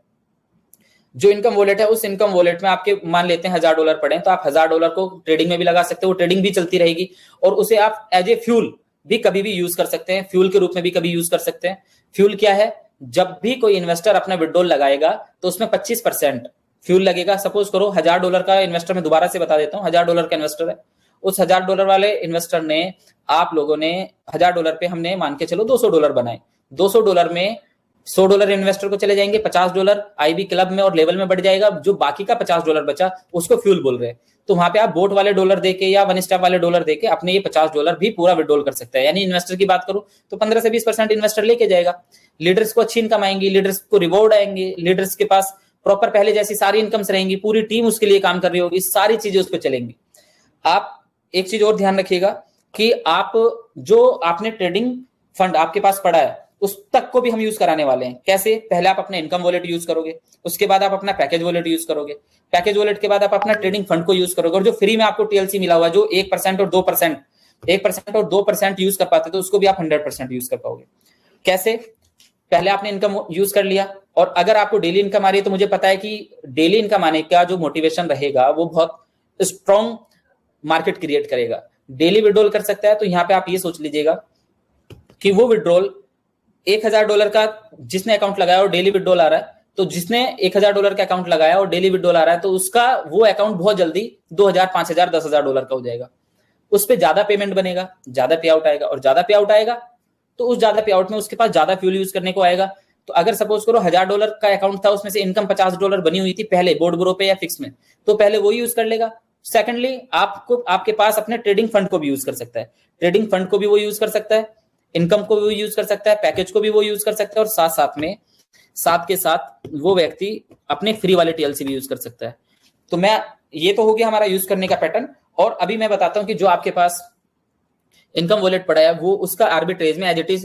जो इनकम वॉलेट है उस इनकम वॉलेट में आपके मान लेते हैं $1000 पड़े तो आप $1000 को ट्रेडिंग में भी लगा सकते हो, वो ट्रेडिंग भी चलती रहेगी और उसे आप एज ए फ्यूल भी कभी भी यूज कर सकते हैं, फ्यूल के रूप में भी कभी यूज कर सकते हैं। फ्यूल क्या है? जब भी कोई इन्वेस्टर अपना विड्रॉल लगाएगा तो उसमें 25% फ्यूल लगेगा। सपोज करो $1000 का इन्वेस्टर, मैं दोबारा से बता देता हूं, $1000 का इन्वेस्टर है, उस $1000 वाले इन्वेस्टर ने, आप लोगों ने $1000 पे हमने मान के चलो $200 बनाए, $200 में $100 इन्वेस्टर को चले जाएंगे, $50 आईबी क्लब में और लेवल में बढ़ जाएगा, जो बाकी का $50 बचा उसको फ्यूल बोल रहे हैं। तो वहां पे आप बोट वाले डॉलर देके या वन स्टार वाले डॉलर देके अपने ये $50 भी पूरा विड्रॉल कर सकता है। यानी इन्वेस्टर की बात करूं तो 15 से 20% इन्वेस्टर लेके जाएगा। लीडर्स को अच्छी इनकम आएंगी, लीडर्स को रिवॉर्ड आएंगे, लीडर्स के पास प्रॉपर पहले जैसी सारी इनकम्स रहेंगी, पूरी टीम उसके लिए काम कर रही होगी, सारी चीजें उस पर चलेंगी। आप एक चीज और ध्यान रखिएगा कि आप जो आपने ट्रेडिंग फंड आपके पास पड़ा है उस तक को भी हम यूज कराने वाले हैं। कैसे? पहले आप अपने इनकम वॉलेट यूज करोगे, उसके बाद आप अपना पैकेज वॉलेट यूज करोगे, पैकेज वॉलेट के बाद आप अपना ट्रेडिंग फंड को यूज करोगे और जो फ्री में आपको टीएलसी मिला हुआ है जो 1% और 2%, 1% और 2% यूज कर पाते तो उसको भी आप 100% यूज कर पाओगे। कैसे? पहले आपने इनकम यूज कर लिया और अगर आपको डेली इनकम आ रही है तो मुझे पता है कि डेली इनकम आने का जो मोटिवेशन रहेगा वो बहुत स्ट्रॉन्ग मार्केट क्रिएट करेगा। डेली विड्रॉल कर सकता है तो यहाँ पे आप ये सोच लीजिएगा कि वो विड्रॉल $1000 का जिसने अकाउंट लगाया और डेली विड्रॉल आ रहा है, तो जिसने $1000 का अकाउंट लगाया और डेली विड्रॉल आ रहा है तो उसका वो अकाउंट बहुत जल्दी $2000, $5000, $10,000 का हो जाएगा। उस पर ज्यादा पेमेंट बनेगा, ज्यादा पे आउट आएगा और ज्यादा पे आउट आएगा तो उस ज्यादा पे आउट में उसके पास ज्यादा फ्यूल यूज करने को आएगा। तो अगर सपोज करो $1000 का अकाउंट था, उसमें से इनकम $50 बनी हुई थी पहले बोर्ड ब्रो पे या फिक्स में, तो पहले वो यूज कर लेगा। सेकंडली आपको आपके पास अपने ट्रेडिंग फंड को भी यूज कर सकता है, ट्रेडिंग फंड को भी वो यूज कर सकता है, इनकम को भी वो यूज कर सकता है, पैकेज को भी वो यूज कर सकता है और साथ के साथ वो व्यक्ति अपने फ्री वाले टीएलसी भी यूज कर सकता है। तो ये तो हो गया हमारा यूज करने का पैटर्न। और अभी मैं बताता हूं कि जो आपके पास इनकम वॉलेट पड़ा है वो उसका आर्बिट्रेज में एज इट इज,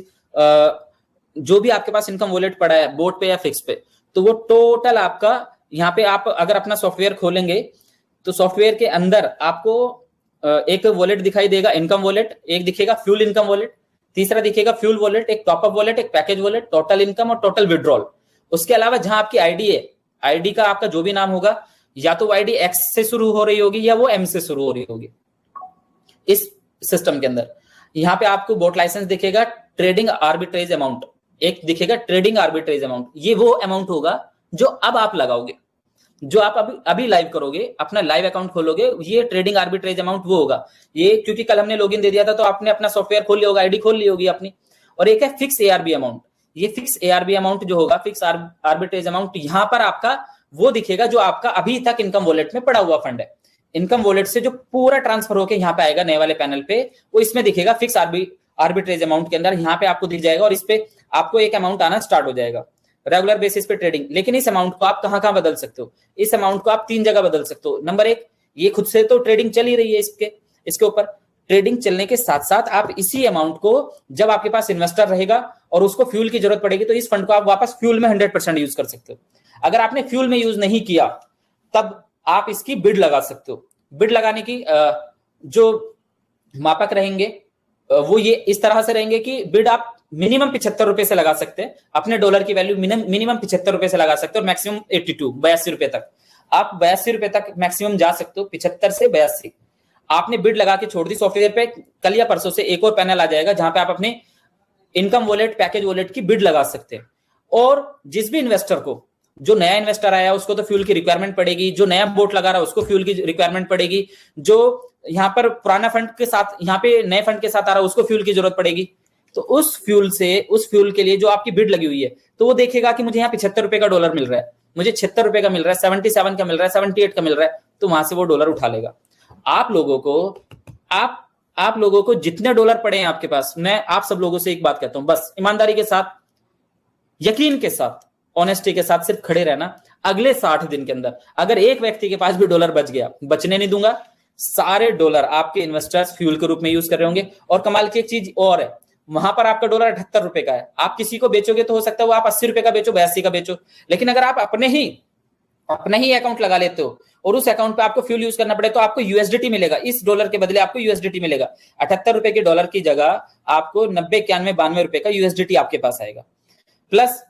जो भी आपके पास इनकम वॉलेट पड़ा है बोट पे या फिक्स पे, तो वो टोटल आपका यहाँ पे आप अगर अपना सॉफ्टवेयर खोलेंगे तो सॉफ्टवेयर के अंदर आपको एक वॉलेट दिखाई देगा, इनकम वॉलेट, एक दिखेगा फ्यूल इनकम वॉलेट, तीसरा दिखेगा फ्यूल वॉलेट, एक टॉपअप वॉलेट, एक पैकेज वॉलेट, टोटल इनकम और टोटल विड्रॉल। उसके अलावा जहां आपकी आईडी है, आईडी का आपका जो भी नाम होगा, या तो आईडी एक्स से शुरू हो रही होगी या वो एम से शुरू हो रही होगी। इस सिस्टम के अंदर यहाँ पे आपको बोट लाइसेंस दिखेगा, ट्रेडिंग आर्बिट्रेज अमाउंट एक दिखेगा, ट्रेडिंग आर्बिट्रेज अमाउंट, ये वो अमाउंट होगा जो अब आप लगाओगे, जो आप अभी लाइव करोगे, अपना लाइव अकाउंट खोलोगे, ये ट्रेडिंग आर्बिट्रेज अमाउंट वो होगा। ये क्योंकि कल हमने लॉगिन दे दिया था तो आपने अपना सॉफ्टवेयर खोल लिया होगा, आईडी खोल ली होगी अपनी। और एक है फिक्स एआरबी अमाउंट, ये फिक्स एआरबी अमाउंट जो होगा, फिक्स आर्बिट्रेज अमाउंट, यहां पर आपका वो दिखेगा जो आपका अभी तक इनकम वॉलेट में पड़ा हुआ फंड है। इनकम वॉलेट से जो पूरा ट्रांसफर होकर यहाँ पे आएगा नए वाले पैनल पे, वो इसमें दिखेगा फिक्स आर्बिट्रेज अमाउंट के अंदर, यहाँ पे आपको दिख जाएगा और इस पे आपको एक अमाउंट आना स्टार्ट हो जाएगा रेगुलर बेसिस पे ट्रेडिंग। लेकिन इस अमाउंट को आप कहां बदल सकते हो? इस अमाउंट को आप 3 जगह बदल सकते हो। नंबर 1, ये खुद से तो ट्रेडिंग चल ही रही है, इसके ऊपर ट्रेडिंग चलने के साथ साथ आप इसी अमाउंट को, जब आपके पास इन्वेस्टर रहेगा और उसको फ्यूल की जरूरत पड़ेगी तो इस फंड को आप वापस फ्यूल में 100% यूज कर सकते हो। अगर आपने फ्यूल में यूज नहीं किया तब आप इसकी बिड लगा सकते हो। बिड लगाने की जो मापक रहेंगे वो ये इस तरह से रहेंगे कि बिड आप मिनिमम 75 रुपए से लगा सकते हैं अपने डॉलर की वैल्यू, मिनिमम 75 रुपए से लगा सकते हो और मैक्सिमम 82 रुपए तक। आप 82 रुपए तक मैक्सिमम जा सकते हो, 75 से 82। आपने बिड लगा के छोड़ दी सॉफ्टवेयर पे, कल या परसों से एक और पैनल आ जाएगा जहां पे आप अपने इनकम वॉलेट, पैकेज वॉलेट की बिड लगा सकते हैं। और जिस भी इन्वेस्टर को, जो नया इन्वेस्टर आया उसको तो फ्यूल की रिक्वायरमेंट पड़ेगी, जो नया बोट लगा रहा है उसको फ्यूल की रिक्वायरमेंट पड़ेगी, जो यहाँ पर पुराना फंड के साथ, यहाँ पे नए फंड के साथ आ रहा है उसको फ्यूल की जरूरत पड़ेगी। तो उस फ्यूल के लिए जो आपकी बिड लगी हुई है, तो वो देखेगा कि मुझे यहाँ 75 रुपए का डॉलर मिल रहा है, मुझे 76 रुपए का मिल रहा है, 77 का मिल रहा है, 78 का मिल रहा है, तो वहां से वो डॉलर उठा लेगा। आप लोगों को जितने डॉलर पड़े हैं आपके पास, मैं आप सब लोगों से एक बात कहता हूं, बस ईमानदारी के साथ, यकीन के साथ, ऑनेस्टी के साथ सिर्फ खड़े रहना। अगले 60 दिन के अंदर अगर एक व्यक्ति के पास भी डॉलर बच गया, बचने नहीं दूंगा, सारे डॉलर आपके इन्वेस्टर्स फ्यूल के रूप में यूज कर रहे होंगे। और कमाल की एक चीज और है, वहां पर आपका डॉलर 78 रुपए का है, आप किसी को बेचोगे तो हो सकता है वो आप 80 रुपए का बेचो, 82 का बेचो, लेकिन अगर आप अपने ही अकाउंट लगा लेते हो और उस अकाउंट पे आपको फ्यूल यूज करना पड़े तो आपको यूएसडीटी मिलेगा, इस डॉलर के बदले आपको यूएसडीटी मिलेगा। 78 रुपए के डॉलर की जगह आपको 90, 91, 92 रुपए का यूएसडीटी आपके पास आएगा। प्लस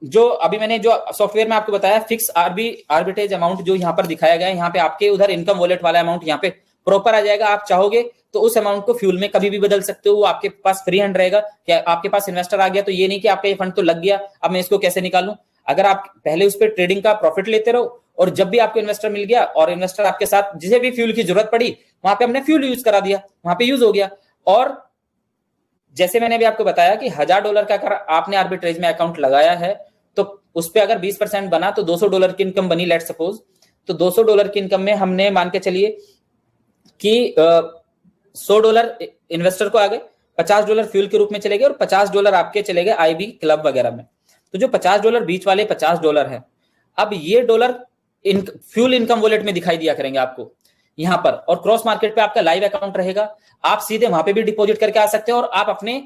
जो अभी मैंने जो सॉफ्टवेयर में आपको बताया, फिक्स आर्बिट्रेज अमाउंट जो यहाँ पर दिखाया गया है, यहाँ पे आपके उधर इनकम वॉलेट वाला अमाउंट यहाँ पे प्रॉपर आ जाएगा। आप चाहोगे तो उस अमाउंट को फ्यूल में कभी भी बदल सकते हो, वो आपके पास फ्री हैंड रहेगा। क्या आपके पास इन्वेस्टर आ गया तो ये नहीं कि आपका ये फंड तो लग गया, अब मैं इसको कैसे निकालूं। अगर आप पहले उस पर ट्रेडिंग का प्रॉफिट लेते रहो और जब भी आपको इन्वेस्टर मिल गया और इन्वेस्टर आपके साथ जिसे भी फ्यूल की जरूरत पड़ी वहां पे हमने फ्यूल यूज करा दिया, वहां पे यूज हो गया। और जैसे मैंने भी आपको बताया कि $1000 का अगर आपने आर्बिट्रेज में अकाउंट लगाया है तो उस पर अगर 20% बना तो $200 की इनकम बनी, लेट सपोज। तो $200 की इनकम में हमने मान के चलिए कि $100 इन्वेस्टर को आ गए, $50 फ्यूल के रूप में चले गए और $50 आपके चले गए आईबी क्लब वगैरह में। तो जो $50 बीच वाले $50 है, अब ये डॉलर फ्यूल इनकम वॉलेट में दिखाई दिया करेंगे आपको यहां पर। और क्रॉस मार्केट पे आपका लाइव अकाउंट रहेगा, आप सीधे वहां पे भी डिपॉजिट करके आ सकते हैं और आप अपने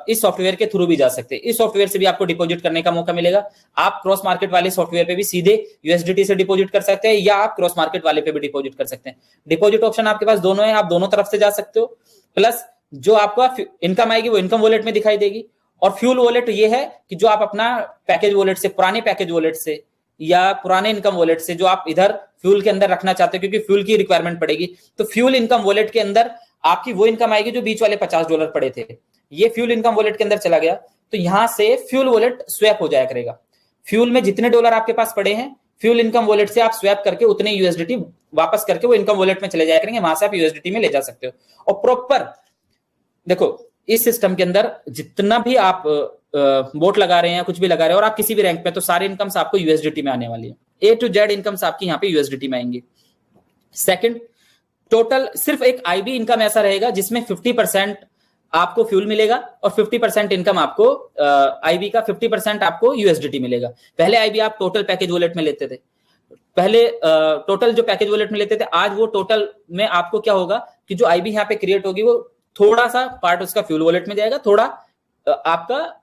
इस सॉफ्टवेयर के थ्रू भी जा सकते हैं। इस सॉफ्टवेयर से भी आपको डिपॉजिट करने का मौका मिलेगा। आप क्रॉस मार्केट वाले सॉफ्टवेयर पे भी सीधे यूएसडीटी से डिपॉजिट कर सकते हैं या आप क्रॉस मार्केट वाले पे भी डिपॉजिट कर सकते हैं। डिपॉजिट ऑप्शन आपके पास दोनों है, आप दोनों तरफ से जा सकते हो। प्लस जो आपका इनकम आएगी वो इनकम वॉलेट में दिखाई देगी। और फ्यूल वॉलेट ये है कि जो आप अपना पैकेज वॉलेट से, पुराने पैकेज वॉलेट से या पुराने इनकम वॉलेट से जो आप इधर फ्यूल के अंदर रखना चाहते हो क्योंकि फ्यूल की रिक्वायरमेंट पड़ेगी, तो फ्यूल इनकम वॉलेट के अंदर आपकी वो इनकम आएगी जो बीच वाले $50 पड़े थे, ये फ्यूल इनकम वॉलेट के अंदर चला गया। तो यहां से फ्यूल वॉलेट स्वैप हो जाया करेगा। फ्यूल में जितने डॉलर आपके पास पड़े हैं, फ्यूल इनकम वॉलेट से आप स्वैप करके उतने यूएसडीटी वापस करके वो इनकम वॉलेट में चले जाया करेंगे, वहां से आप यूएसडीटी में ले जा सकते हो। और प्रॉपर देखो, इस सिस्टम के अंदर जितना भी आप बोट लगा रहे हैं, कुछ भी लगा रहे हैं और आप किसी भी रैंक पे, तो सारे इनकम्स आपको यूएसडीटी में आने वाली है। A to Z इनकम्स आपकी यहाँ पे यूएसडीटी में आएंगी। सेकंड, टोटल सिर्फ एक आईबी इनकम ऐसा रहेगा जिसमें 50% आपको फ्यूल मिलेगा और 50% इनकम आपको आईबी का 50% आपको यूएसडीटी मिलेगा। पहले आईबी आप टोटल पैकेज वॉलेट में लेते थे, पहले टोटल जो पैकेज वॉलेट में लेते थे, आज वो टोटल में आपको क्या होगा कि जो आईबी यहाँ पे क्रिएट होगी वो थोड़ा सा पार्ट उसका फ्यूल वॉलेट में जाएगा, थोड़ा आपका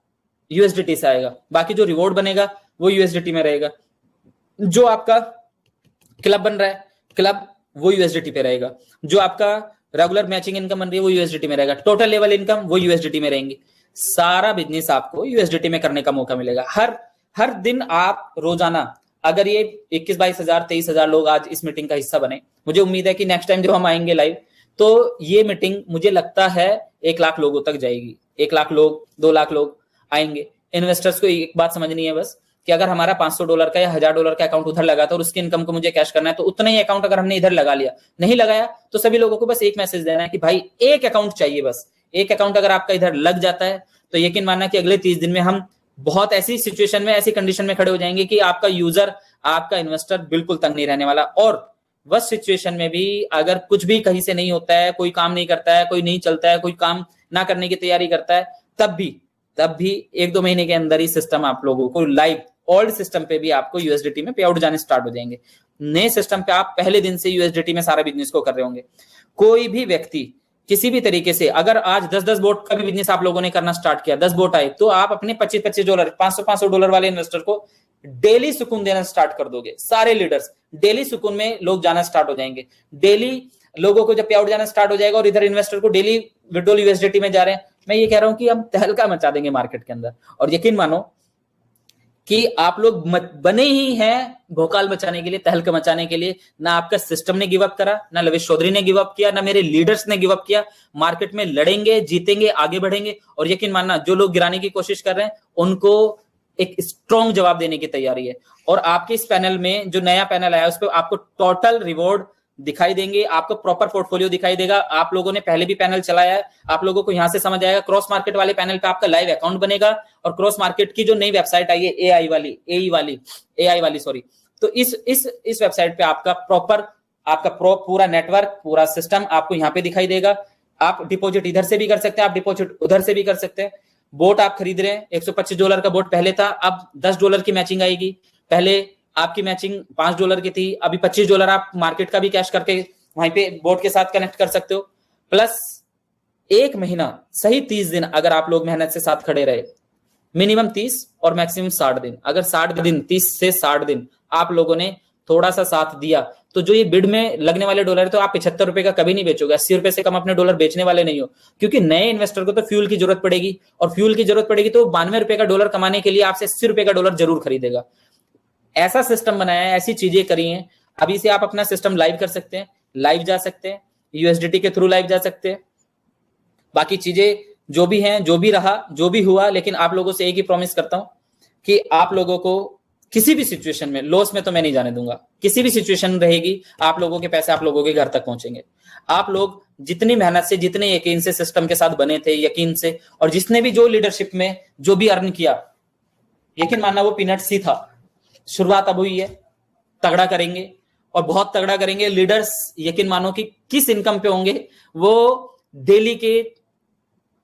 यूएसडीटी से आएगा, बाकी जो रिवॉर्ड बनेगा वो यूएसडीटी में रहेगा। जो आपका क्लब बन रहा है, क्लब वो यूएसडीटी पे रहेगा। जो आपका रेगुलर मैचिंग इनकम बन रही है वो यूएसडीटी में रहेगा। टोटल लेवल इनकम वो यूएसडीटी में रहेंगी। सारा बिजनेस आपको यूएसडीटी में करने का मौका मिलेगा। हर दिन आप रोजाना, अगर ये 21-22 23,000 लोग आज इस मीटिंग का हिस्सा बने, मुझे उम्मीद है कि नेक्स्ट टाइम जब हम आएंगे लाइव तो ये मीटिंग मुझे लगता है 1 लाख लोगों तक जाएगी। 1 लाख लोग, 2 लाख लोग आएंगे। इन्वेस्टर्स को एक बात समझनी है बस कि अगर हमारा $500 का या $1000 का अकाउंट उधर लगा था और उसकी इनकम को मुझे कैश करना है, तो उतना ही अकाउंट अगर हमने इधर लगा लिया, नहीं लगाया तो सभी लोगों को बस एक मैसेज देना है कि भाई एक अकाउंट चाहिए। बस एक अकाउंट अगर आपका इधर लग जाता है तो यकीन मानना कि अगले 30 दिन में हम बहुत ऐसी सिचुएशन में, ऐसी कंडीशन में खड़े हो जाएंगे कि आपका यूजर, आपका इन्वेस्टर बिल्कुल तंग नहीं रहने वाला। और बस सिचुएशन में भी अगर कुछ भी कहीं से नहीं होता है, कोई काम नहीं करता है, कोई नहीं चलता है, कोई काम ना करने की तैयारी करता है, तब भी 1-2 महीने के अंदर ही सिस्टम आप लोगों को लाइव, ओल्ड सिस्टम पे भी आपको यूएसडीटी में पे आउट जाने स्टार्ट हो जाएंगे। नए सिस्टम पे आप पहले दिन से यूएसडीटी में सारा बिजनेस को कर रहे होंगे। कोई भी व्यक्ति किसी भी तरीके से, अगर आज 10-10 बोट का भी बिजनेस आप लोगों ने करना स्टार्ट किया, 10 बोट आए, तो आप अपने $25-25, $500-500 वाले इन्वेस्टर को डेली सुकून देना स्टार्ट कर दोगे। सारे लीडर्स डेली सुकून में लोग जाना स्टार्ट हो जाएंगे। डेली लोगों को जब पे आउट जाना स्टार्ट हो जाएगा और इधर इन्वेस्टर को डेली विड्रॉल यूएसडीटी में जा रहे हैं, मैं ये कह रहा हूं कि हम तहलका मचा देंगे मार्केट के अंदर। और यकीन मानो कि आप लोग बने ही हैं भोकाल मचाने के लिए, तहलका मचाने के लिए। ना आपका सिस्टम ने गिव अप करा, ना लविश चौधरी ने गिव अप किया, ना मेरे लीडर्स ने गिव अप किया। मार्केट में लड़ेंगे, जीतेंगे, आगे बढ़ेंगे। और यकीन मानना, जो लोग गिराने की कोशिश कर रहे हैं उनको एक स्ट्रॉन्ग जवाब देने की तैयारी है। और आपके इस पैनल में जो नया पैनल आया, उस पर आपको टोटल रिवॉर्ड दिखाई देंगे, आपको प्रॉपर पोर्टफोलियो दिखाई देगा। आप लोगों ने पहले भी पैनल चलाया है, आप लोगों को यहां से समझ आएगा। क्रॉस मार्केट वाले पैनल पे आपका लाइव अकाउंट बनेगा, और क्रॉस मार्केट की जो नई वेबसाइट आई है एआई वाली सॉरी, तो इस वेबसाइट पे आपका प्रॉपर पूरा नेटवर्क, पूरा सिस्टम आपको यहाँ पे दिखाई देगा। आप डिपॉजिट इधर से भी कर सकते हैं, आप डिपॉजिट उधर से भी कर सकते हैं। बोट आप खरीद रहे हैं, $125 का बोट पहले था, अब $10 की मैचिंग आएगी। पहले आपकी मैचिंग $5 की थी, अभी $25 आप मार्केट का भी कैश करके वहीं पे बोट के साथ कनेक्ट कर सकते हो। प्लस 1 महीना सही 30 दिन अगर आप लोग मेहनत से साथ खड़े रहे, मिनिमम 30 और मैक्सिमम 60 दिन, अगर 60 दिन 30 से 60 दिन आप लोगों ने थोड़ा सा साथ दिया, तो जो ये बिड में लगने वाले डॉलर है, तो आप $75 का कभी नहीं बेचोगे। $80 से कम अपने डॉलर बेचने वाले नहीं हो, क्योंकि नए इन्वेस्टर को तो फ्यूल की जरूरत पड़ेगी, और फ्यूल की जरूरत पड़ेगी तो $92 का डॉलर कमाने के लिए आपसे $80 का डॉलर जरूर खरीदेगा। ऐसा सिस्टम बनाया है, ऐसी चीजें करी हैं। अभी से आप अपना सिस्टम लाइव कर सकते हैं, लाइव जा सकते हैं, यूएसडीटी के थ्रू लाइव जा सकते हैं। बाकी चीजें जो भी हैं, जो भी रहा, जो भी हुआ, लेकिन आप लोगों से एक ही प्रॉमिस करता हूं कि आप लोगों को किसी भी सिचुएशन में, लॉस में तो मैं नहीं जाने दूंगा। किसी भी सिचुएशन रहेगी, आप लोगों के पैसे आप लोगों के घर तक पहुंचेंगे। आप लोग जितनी मेहनत से, जितने यकीन से सिस्टम के साथ बने थे, यकीन से, और जिसने भी जो लीडरशिप में जो भी अर्न किया, यकीन मानना वो पीनट्स ही था। शुरुआत अब हुई है, तगड़ा करेंगे और बहुत तगड़ा करेंगे। लीडर्स यकीन मानो कि किस इनकम पे होंगे, वो डेली के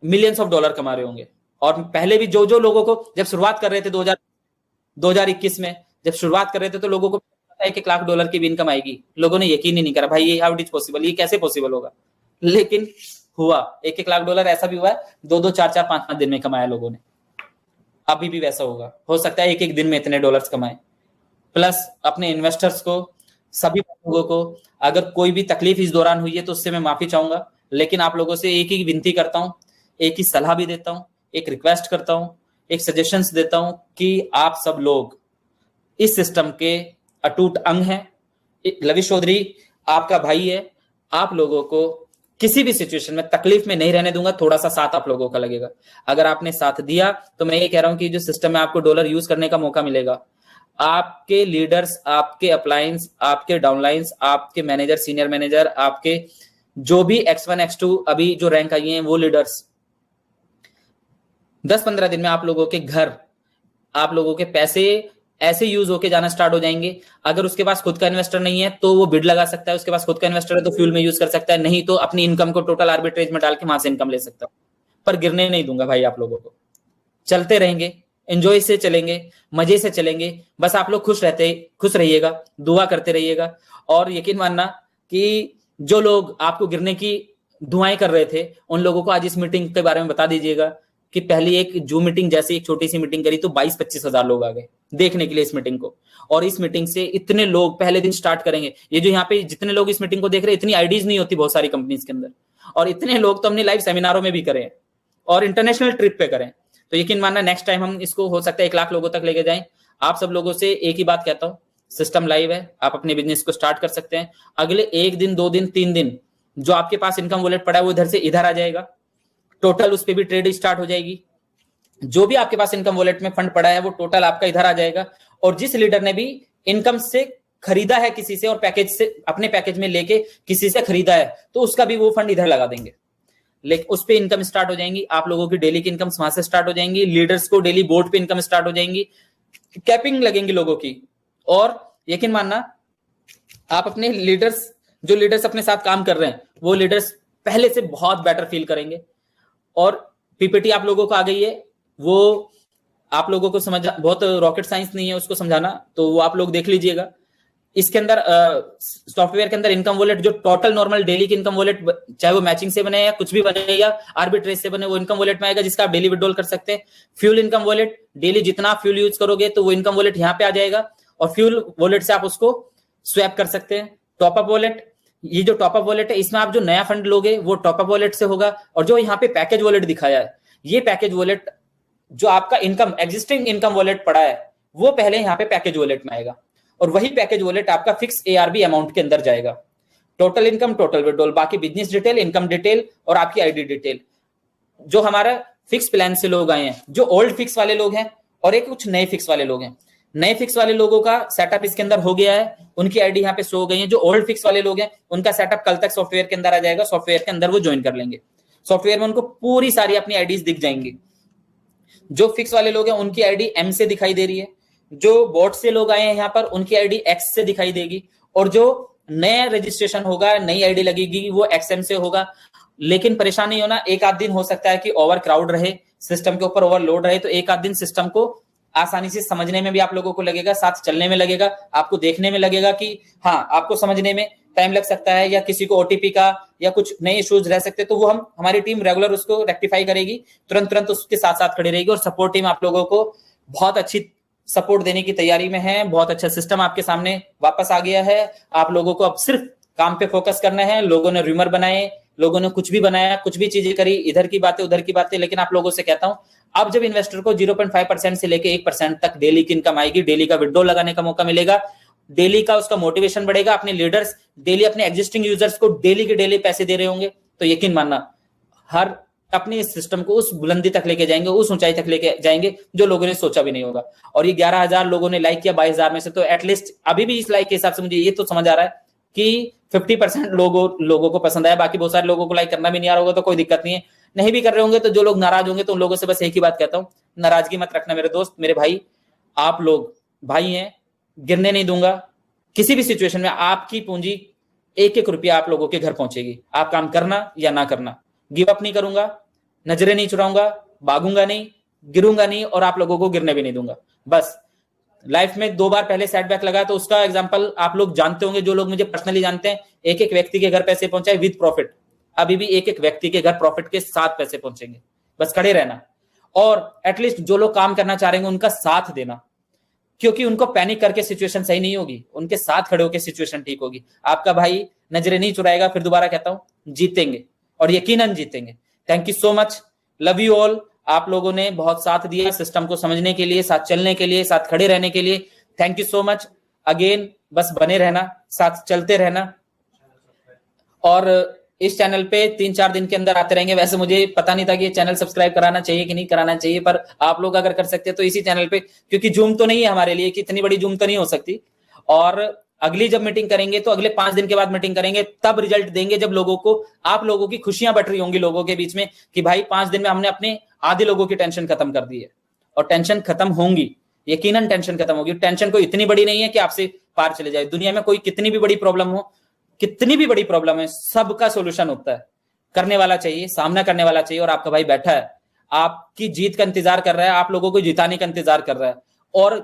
मिलियंस ऑफ डॉलर कमा रहे होंगे। और पहले भी जो लोगों को जब शुरुआत कर रहे थे 2021 में जब शुरुआत कर रहे थे, तो लोगों को $1 लाख की भी इनकम आएगी। लोगों ने यकीन ही नहीं करा, भाई ये हाउ इट इज पॉसिबल, ये कैसे पॉसिबल होगा। लेकिन हुआ, $1 लाख ऐसा भी हुआ है 2-2, 4-4, 5-5 दिन में कमाया लोगों ने। अभी भी वैसा होगा, हो सकता है एक दिन में इतने डॉलर्स कमाए। प्लस अपने इन्वेस्टर्स को, सभी लोगों को, अगर कोई भी तकलीफ इस दौरान हुई है तो उससे मैं माफी चाहूंगा। लेकिन आप लोगों से एक ही विनती करता हूं, एक ही सलाह भी देता हूं, एक रिक्वेस्ट करता हूं, एक सजेशंस देता हूं कि आप सब लोग इस सिस्टम के अटूट अंग हैं। लविश चौधरी आपका भाई है, आप लोगों को किसी भी सिचुएशन में तकलीफ में नहीं रहने दूंगा। थोड़ा सा साथ आप लोगों का लगेगा। अगर आपने साथ दिया तो मैं ये कह रहा हूं कि जो सिस्टम में आपको डॉलर यूज करने का मौका मिलेगा। आपके लीडर्स, आपके अपलाइंस, आपके डाउनलाइंस, आपके मैनेजर, सीनियर मैनेजर, आपके जो भी X1 X2 अभी जो रैंक आई हैं, वो लीडर्स 10-15 दिन में आप लोगों के घर, आप लोगों के पैसे ऐसे यूज होके जाना स्टार्ट हो जाएंगे। अगर उसके पास खुद का इन्वेस्टर नहीं है तो वो बिड लगा सकता है, उसके पास खुद का इन्वेस्टर है तो फ्यूल में यूज कर सकता है, नहीं तो अपनी इनकम को टोटल आर्बिट्रेज में डाल के वहां से इनकम ले सकता है। पर गिरने नहीं दूंगा भाई आप लोगों को। चलते रहेंगे, एंजॉय से चलेंगे, मजे से चलेंगे। बस आप लोग खुश रहिएगा, दुआ करते रहिएगा। और यकीन मानना कि जो लोग आपको गिरने की दुआएं कर रहे थे, उन लोगों को आज इस मीटिंग के बारे में बता दीजिएगा कि पहली एक जूम मीटिंग जैसी एक छोटी सी मीटिंग करी तो 22-25 हजार लोग आ गए देखने के लिए इस मीटिंग को। और इस मीटिंग से इतने लोग पहले दिन स्टार्ट करेंगे। ये जो यहाँ पे जितने लोग इस मीटिंग को देख रहे हैं, इतनी आईडीज नहीं होती बहुत सारी कंपनीज के अंदर, और इतने लोग तो हमने लाइव सेमिनारों में भी करें और इंटरनेशनल ट्रिप पे करें। तो यकीन मानना नेक्स्ट टाइम हम इसको हो सकता है 1 लाख लोगों तक लेके जाएं। आप सब लोगों से एक ही बात कहता हूँ, सिस्टम लाइव है, आप अपने बिजनेस को स्टार्ट कर सकते हैं। अगले 1 दिन, 2 दिन, 3 दिन जो आपके पास इनकम वॉलेट पड़ा है वो इधर से इधर आ जाएगा, टोटल उस पर भी ट्रेड स्टार्ट हो जाएगी। जो भी आपके पास इनकम वॉलेट में फंड पड़ा है वो टोटल आपका इधर आ जाएगा। और जिस लीडर ने भी इनकम से खरीदा है किसी से और पैकेज से अपने पैकेज में लेके किसी से खरीदा है, तो उसका भी वो फंड इधर लगा देंगे। लेकिन उस पे इनकम स्टार्ट हो जाएंगी, आप लोगों की डेली की इनकम वहां से स्टार्ट हो जाएंगी। लीडर्स को डेली बोर्ड पे इनकम स्टार्ट हो जाएंगी, कैपिंग लगेंगी लोगों की। और यकीन मानना, आप अपने लीडर्स, जो लीडर्स अपने साथ काम कर रहे हैं, वो लीडर्स पहले से बहुत बेटर फील करेंगे। और पीपीटी आप लोगों को आ गई है, वो आप लोगों को समझ, बहुत रॉकेट साइंस नहीं है उसको समझाना, तो वो आप लोग देख लीजिएगा। इसके अंदर सॉफ्टवेयर के अंदर इनकम वॉलेट, जो टोटल नॉर्मल डेली की इनकम वॉलेट, चाहे वो मैचिंग से बने या कुछ भी बने या आर्बिट्रेज से बने, वो इनकम वॉलेट में आएगा जिसका आप डेली विड्रॉल कर सकते हैं। फ्यूल इनकम वॉलेट, डेली जितना आप फ्यूल यूज करोगे तो वो इनकम वॉलेट यहाँ पे आ जाएगा और फ्यूल वॉलेट से आप उसको स्वैप कर सकते हैं। टॉपअप वॉलेट, ये जो टॉपअप वॉलेट है इसमें आप जो नया फंड लोगे वो टॉपअप वॉलेट से होगा, और जो यहाँ पे पैकेज वॉलेट दिखाया है, ये पैकेज वॉलेट जो आपका इनकम एग्जिस्टिंग इनकम वॉलेट पड़ा है वो पहले यहाँ पे पैकेज वॉलेट में आएगा, और वही पैकेज वॉलेट आपका फिक्स ARB अमाउंट के अंदर जाएगा। टोटल इनकम, टोटल विड्रॉल, बाकी बिजनेस डिटेल, इनकम डिटेल और आपकी आईडी डिटेल। जो हमारा फिक्स प्लान से लोग आए हैं, जो ओल्ड फिक्स वाले लोग हैं और एक कुछ नए फिक्स वाले लोग हैं, नए फिक्स वाले लोगों का सेटअप इसके अंदर हो गया है, उनकी आईडी यहाँ पे शो हो गई है। जो ओल्ड फिक्स वाले लोग हैं उनका सेटअप कल तक सॉफ्टवेयर के अंदर आ जाएगा, सॉफ्टवेयर के अंदर वो ज्वाइन कर लेंगे, सॉफ्टवेयर में उनको पूरी सारी अपनी आईडीज दिख जाएंगी। जो फिक्स वाले लोग हैं उनकी आईडी M से दिखाई दे रही है, जो बोट से लोग आए हैं यहाँ पर उनकी आईडी X से दिखाई देगी, और जो नया रजिस्ट्रेशन होगा, नई आईडी लगेगी, वो XM से होगा। लेकिन परेशान नहीं होना, एक आध दिन हो सकता है कि ओवर क्राउड रहे, सिस्टम के ऊपर ओवरलोड रहे, तो एक आध दिन सिस्टम को आसानी से समझने में भी आप लोगों को लगेगा, साथ चलने में लगेगा, आपको देखने में लगेगा कि हाँ आपको समझने में टाइम लग सकता है, या किसी को OTP का या कुछ नए इश्यूज रह सकते हैं, तो वो हमारी टीम रेगुलर उसको रेक्टिफाई करेगी, तुरंत उसके साथ साथ खड़ी रहेगी। और सपोर्ट टीम आप लोगों को बहुत अच्छी सपोर्ट देने की तैयारी में है। बहुत अच्छा सिस्टम आपके सामने वापस आ गया है, आप लोगों को अब सिर्फ काम पे फोकस करना है। लोगों ने रूमर बनाए, लोगों ने कुछ भी बनाया, कुछ भी चीजें करी, इधर की बातें उधर की बातें, लेकिन आप लोगों से कहता हूं अब जब इन्वेस्टर को 0.5% से लेके 1% तक डेली की इनकम आएगी, डेली का विड्रॉल लगाने का मौका मिलेगा, डेली का उसका मोटिवेशन बढ़ेगा, अपने लीडर्स डेली अपने एग्जिस्टिंग यूजर्स को डेली के डेली पैसे दे रहे होंगे, तो यकीन मानना हर अपने इस सिस्टम को उस बुलंदी तक लेके जाएंगे, उस ऊंचाई तक लेके जाएंगे जो लोगों ने सोचा भी नहीं होगा। और ये 11,000 लोगों ने लाइक किया 22,000 में से, तो एटलीस्ट अभी भी इस लाइक के हिसाब से मुझे ये तो समझ आ रहा है कि 50% लोगों को पसंद आया। बाकी बहुत सारे लोगों को लाइक करना भी नहीं आ रहा होगा तो कोई दिक्कत नहीं है, नहीं भी कर रहे होंगे तो जो लोग नाराज होंगे तो उन लोगों से बस एक ही बात कहता हूं, नाराजगी मत रखना मेरे दोस्त, मेरे भाई, आप लोग भाई हैं, गिरने नहीं दूंगा किसी भी सिचुएशन में। आपकी पूंजी एक एक रुपया आप लोगों के घर पहुंचेगी, आप काम करना या ना करना, गिव अप नहीं करूंगा, नजरें नहीं चुराऊंगा, भागूंगा नहीं, गिरूंगा नहीं, और आप लोगों को गिरने भी नहीं दूंगा। बस लाइफ में 2 बार पहले सेटबैक लगा तो उसका एग्जांपल आप लोग जानते होंगे, जो लोग मुझे पर्सनली जानते हैं, एक एक व्यक्ति के घर पैसे पहुंचाए विद प्रॉफिट, अभी भी एक एक व्यक्ति के घर प्रॉफिट के साथ पैसे पहुंचेंगे, बस खड़े रहना। और एटलीस्ट जो लोग काम करना चाह रहे हैं उनका साथ देना, क्योंकि उनको पैनिक करके सिचुएशन सही नहीं होगी, उनके साथ खड़े होकर सिचुएशन ठीक होगी। आपका भाई नजरें नहीं चुराएगा, फिर दोबारा कहता हूं जीतेंगे और यकीनन जीतेंगे। Thank you so much, love you all. आप लोगों ने बहुत साथ दिया सिस्टम को समझने के लिए, साथ चलने के लिए, साथ खड़े रहने के लिए, thank you so much again. बस बने रहना, साथ चलते रहना, और इस चैनल पे 3-4 दिन के अंदर आते रहेंगे। वैसे मुझे पता नहीं था कि ये चैनल सब्सक्राइब कराना चाहिए कि नहीं कराना चाहिए, पर आप लोग अगर कर सकते हैं तो इसी चैनल पे, क्योंकि जूम तो नहीं है हमारे लिए कि इतनी बड़ी जूम तो नहीं हो सकती, और अगली जब मीटिंग करेंगे तो अगले 5 दिन के बाद मीटिंग करेंगे, तब रिजल्ट देंगे जब लोगों को, आप लोगों की खुशियां बट रही होंगी लोगों के बीच में कि भाई 5 दिन में हमने अपने आधे लोगों की टेंशन खत्म कर दी है। और टेंशन खत्म होंगी, यकीनन टेंशन खत्म होगी। टेंशन कोई इतनी बड़ी नहीं है कि आपसे पार चले जाए। दुनिया में कोई कितनी भी बड़ी प्रॉब्लम हो, कितनी भी बड़ी प्रॉब्लम है, सबका सोल्यूशन होता है। करने वाला चाहिए, सामना करने वाला चाहिए, और आपका भाई बैठा है, आपकी जीत का इंतजार कर रहा है, आप लोगों को जिताने का इंतजार कर रहा है। और